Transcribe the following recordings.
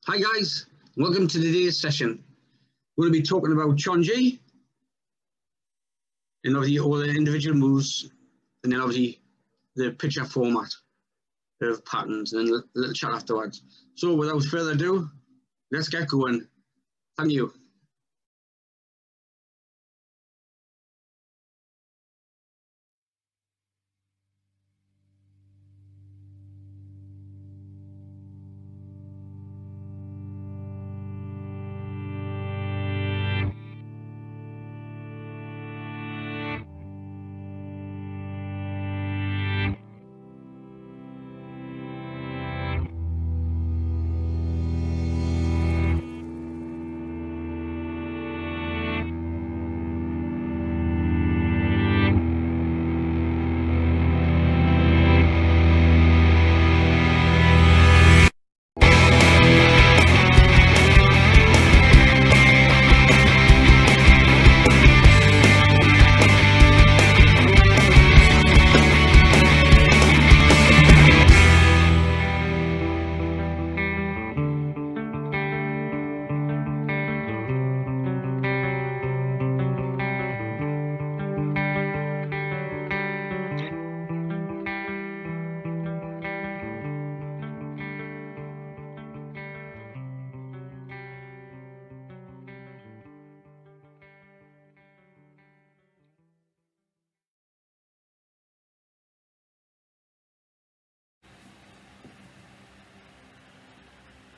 Hi guys, welcome to today's session. We're going to be talking about chon-ji and obviously all the individual moves, and then obviously the picture format of patterns, and then a little chat afterwards. So without further ado, let's get going. Thank you.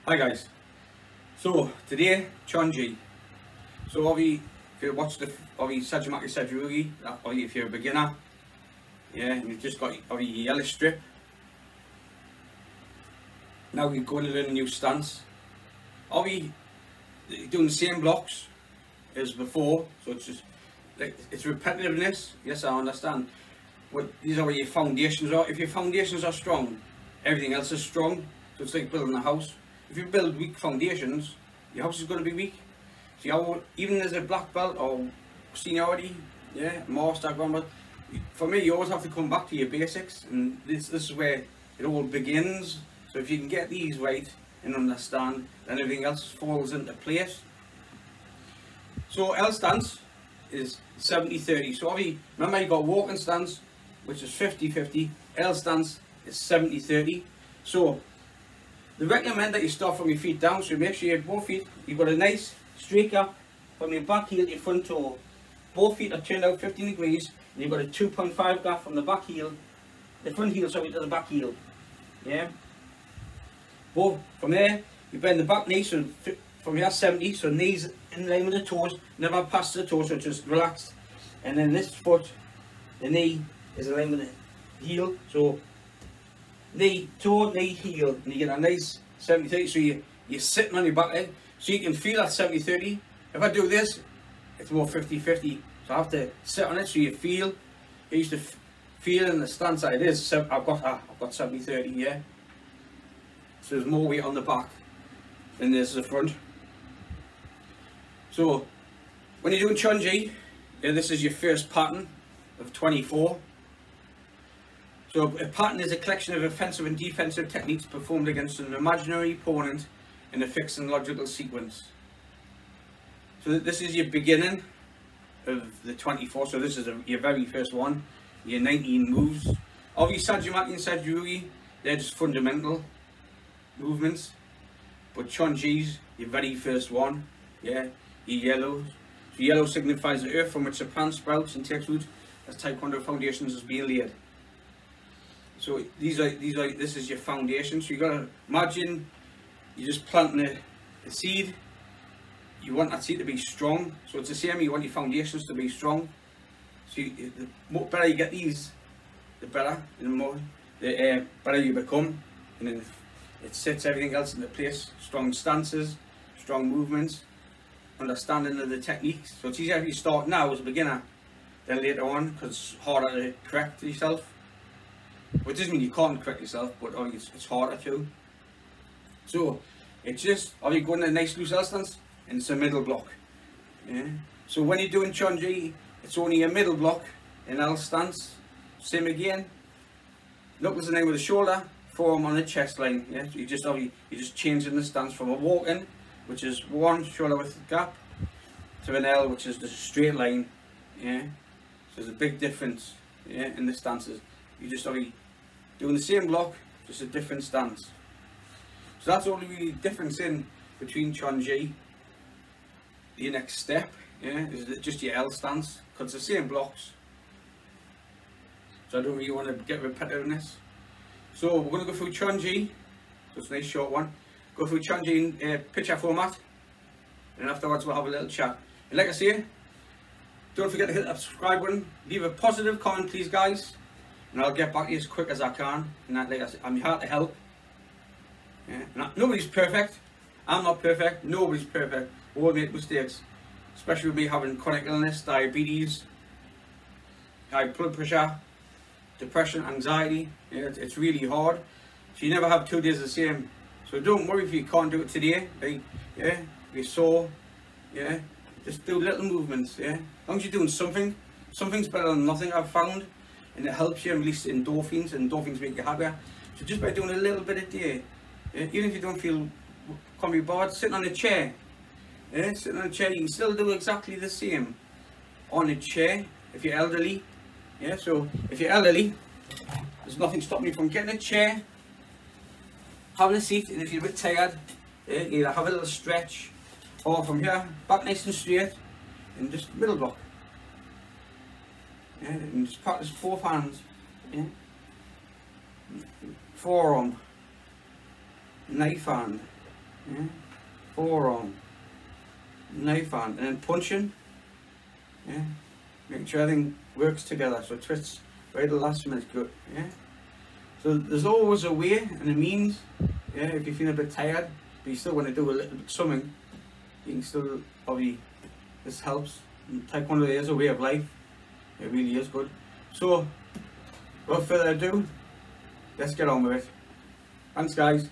Hi guys, so today chon-ji. So obviously if you watch the Sajimaki Sajugi, if you're a beginner, yeah, and you've just got obviously your yellow strip. Now you're going to learn a new stance. Obviously you're doing the same blocks as before, so it's just like it's repetitiveness. Yes, I understand. But these are where your foundations are. If your foundations are strong, everything else is strong. So it's like building a house. If you build weak foundations, your house is going to be weak. So even as a black belt or seniority, yeah, master, grandma, for me, you always have to come back to your basics, and this is where it all begins. So if you can get these right and understand, then everything else falls into place. So L stance is 70-30. So obviously, remember you got walking stance, which is 50-50. L stance is 70-30. So they recommend that you start from your feet down, so make sure you have both feet, you've got a nice straight gap from your back heel to your front toe. Both feet are turned out 15 degrees, and you've got a 2.5 gap from the back heel, the front heel, sorry, to the back heel. Yeah. Both from there, you bend the back knee, so from here 70, so knees in line with the toes, never past the toes, so just relaxed. And then this foot, the knee is in line with the heel, so knee, toe, knee, heel, and you get a nice 70-30, so you're sitting on your back leg, so you can feel that 70-30. If I do this, it's more 50-50, so I have to sit on it so you feel. I used to feel in the stance that it is, I've got 70-30, yeah. So there's more weight on the back than there's the front. So when you're doing chon-ji, this is your first pattern of 24. So a pattern is a collection of offensive and defensive techniques performed against an imaginary opponent in a fixed and logical sequence. So this is your beginning of the 24, so this is your very first one, your 19 moves. Obviously Sajimaki and Sajugi, they're just fundamental movements, but chon-ji's your very first one, yeah, your yellows. So yellow signifies the earth from which the plant sprouts and takes root as Taekwondo foundations is being laid. So this is your foundation. So you gotta imagine you're just planting a seed. You want that seed to be strong. So it's the same. You want your foundations to be strong. So the better you get these, the better. The better you become, and then it sets everything else into place. Strong stances, strong movements, understanding of the techniques. So it's easier if you start now as a beginner than later on, because it's harder to correct yourself. Which doesn't mean you can't correct yourself, but it's harder too. So it's just, you going to a nice loose L stance, and it's a middle block. Yeah. So when you're doing chon-ji, it's only a middle block in L stance. Same again. Knuckles in line with the shoulder, forearm on the chest line. Yeah, so you're just changing the stance from a walk in, which is 1 shoulder width gap, to an L, which is just a straight line. Yeah, so there's a big difference, yeah, in the stances. You just doing the same block, just a different stance. So that's the only really difference in between chon-ji. Your next step, yeah, is just your L stance, because it's the same blocks. So I don't really want to get repetitive in this. So we're going to go through chon-ji, so it's a nice short one. Go through chon-ji in picture format, and afterwards we'll have a little chat. And like I say, don't forget to hit that subscribe button, leave a positive comment please guys, and I'll get back to you as quick as I can. And like I said, I'm here to help. Yeah. Nobody's perfect, I'm not perfect, nobody's perfect, we all make mistakes, especially with me having chronic illness, diabetes, high blood pressure, depression, anxiety. Yeah, it's really hard. So you never have 2 days the same. So don't worry if you can't do it today. Right? Yeah, if you're sore, yeah, just do little movements. Yeah, as long as you're doing something, something's better than nothing, I've found, and it helps you release endorphins, and endorphins make you happier. So just by doing a little bit a day, yeah, even if you don't feel, can't be bored, sitting on a chair. Yeah, sitting on a chair, you can still do exactly the same on a chair if you're elderly. Yeah, so if you're elderly, there's nothing stopping you from getting a chair, having a seat, and if you're a bit tired, yeah, either have a little stretch, or from here, back nice and straight, and just middle block. Yeah, and just practice 4 hands. Yeah. Forearm, knife hand, yeah. Forearm, knife hand, and then punching. Yeah. Making sure everything works together, so twists right at the last minute, good. Yeah. So there's always a way and a means. Yeah. If you feel a bit tired, but you still want to do a little bit something, you can still probably. This helps. And Taekwondo is a way of life. It really is good. So, without further ado, let's get on with it. Thanks, guys.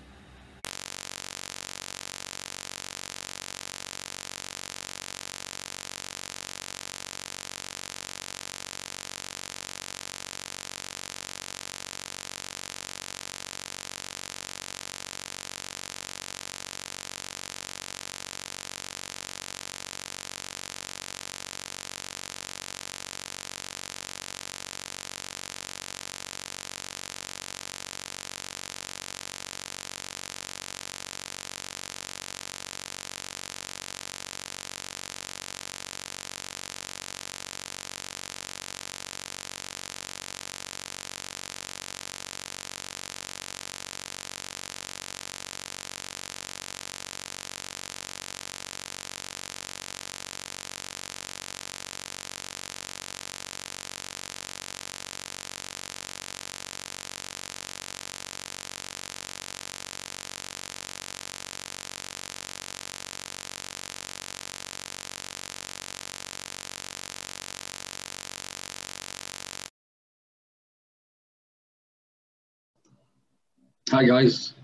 Hi guys,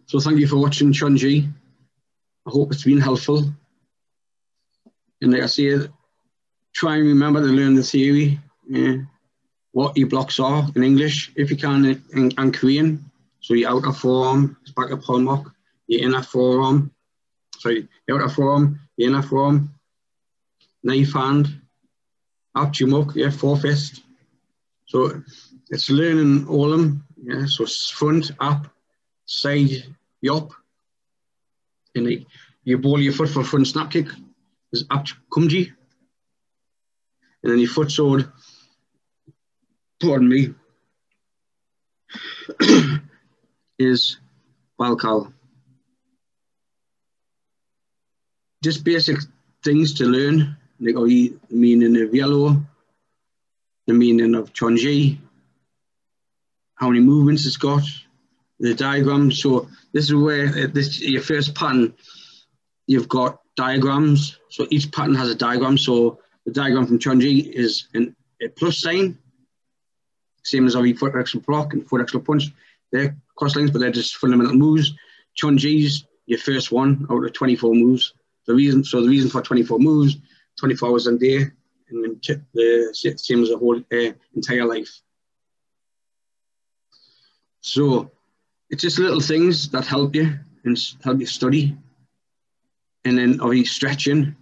so thank you for watching chon-ji. I hope it's been helpful, and like I say, try and remember to learn the theory, what your blocks are in English if you can, and Korean. So your outer forearm is back up palm lock, your inner forearm, your outer forearm, your inner forearm, knife hand, up jumuk, yeah, 4 fist. So it's learning all of them, yeah. So front, up, side, yop, and you ball your foot for front snap kick is up chon-ji, and then your foot sword, pardon me, is balkal. Just basic things to learn, like the meaning of yellow, the meaning of chon-ji, how many movements it's got, the diagrams. So this is where your first pattern, you've got diagrams. So each pattern has a diagram. So the diagram from chon-ji is a plus sign, same as our foot extra block and foot extra punch. They're cross lines, but they're just fundamental moves. Chon-ji's your first one out of 24 moves. The reason for 24 moves, 24 hours a day, and the same as a whole entire life. So it's just little things that help you and help you study. And then obviously stretching.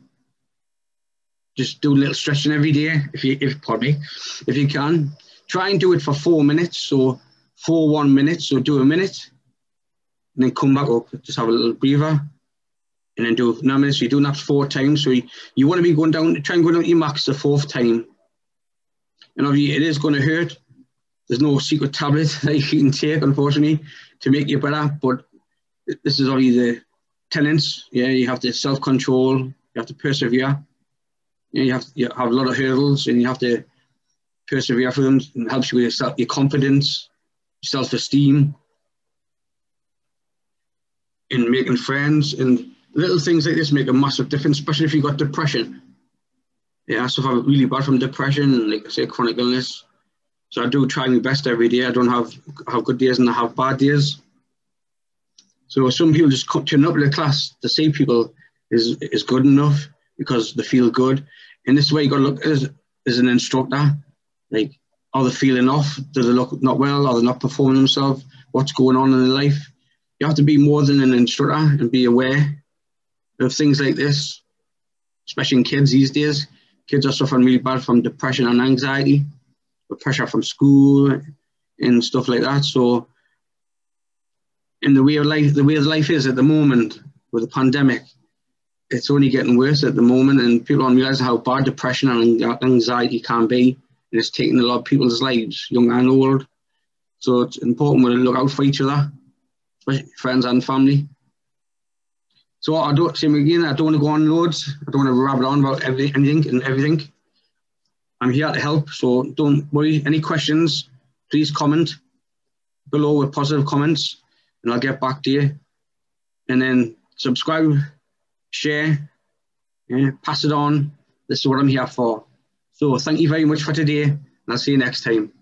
Just do a little stretching every day if you can. Try and do it for 4 minutes. So 1 minute. So do a minute, and then come back up. Just have a little breather, and then do 9 minutes. So you do that 4 times. So you want to be going down. Try and go down to your max the 4th time. And obviously it is going to hurt. There's no secret tablet that you can take, unfortunately, to make you better. But this is obviously the tenets. Yeah, you have to self-control. You have to persevere. You have a lot of hurdles, and you have to persevere for them. It helps you with your confidence, self-esteem, in making friends. And little things like this make a massive difference, especially if you've got depression. Yeah, I suffer really bad from depression and, like I say, chronic illness. So I do try my best every day. I don't have good days and I have bad days. So some people just turn up to the class to see people is good enough because they feel good. And this is where you got to look as an instructor. Like, are they feeling off? Do they look not well? Are they not performing themselves? What's going on in their life? You have to be more than an instructor and be aware of things like this, especially in kids these days. Kids are suffering really bad from depression and anxiety, with pressure from school and stuff like that. So, in the way of life is at the moment with the pandemic, it's only getting worse at the moment, and people don't realise how bad depression and anxiety can be, and it's taking a lot of people's lives, young and old. So it's important we look out for each other, especially friends and family. So I don't want to go on loads. I don't want to rabble on about anything and everything. I'm here to help, so don't worry. Any questions, please comment below with positive comments, and I'll get back to you. And then subscribe, share, pass it on. This is what I'm here for. So thank you very much for today, and I'll see you next time.